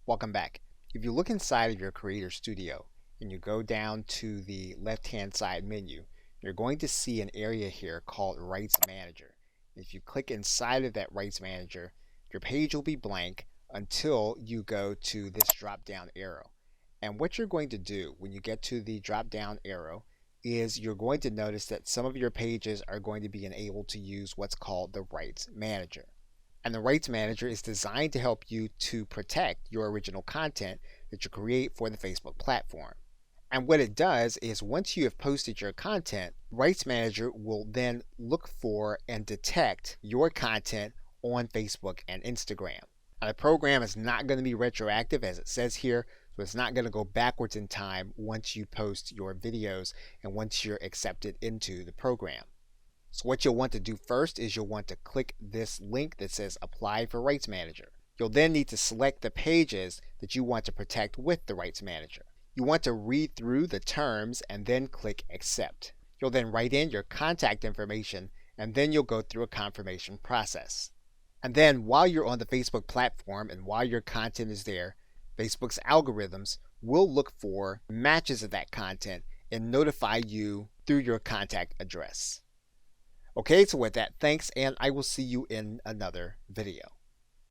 Welcome back. If you look inside of your Creator Studio and you go down to the left-hand side menu, you're going to see an area here called Rights Manager. If you click inside of that Rights Manager, your page will be blank until you go to this drop-down arrow. And what you're going to do when you get to the drop-down arrow is you're going to notice that some of your pages are going to be enabled to use what's called the Rights Manager. And the Rights Manager is designed to help you to protect your original content that you create for the Facebook platform. And what it does is once you have posted your content, Rights Manager will then look for and detect your content on Facebook and Instagram. Now, the program is not going to be retroactive as it says here, so it's not going to go backwards in time once you post your videos and once you're accepted into the program. So what you'll want to do first is you'll want to click this link that says Apply for Rights Manager. You'll then need to select the pages that you want to protect with the Rights Manager. You want to read through the terms and then click Accept. You'll then write in your contact information and then you'll go through a confirmation process. And then while you're on the Facebook platform and while your content is there, Facebook's algorithms will look for matches of that content and notify you through your contact address. Okay, so with that, thanks, and I will see you in another video.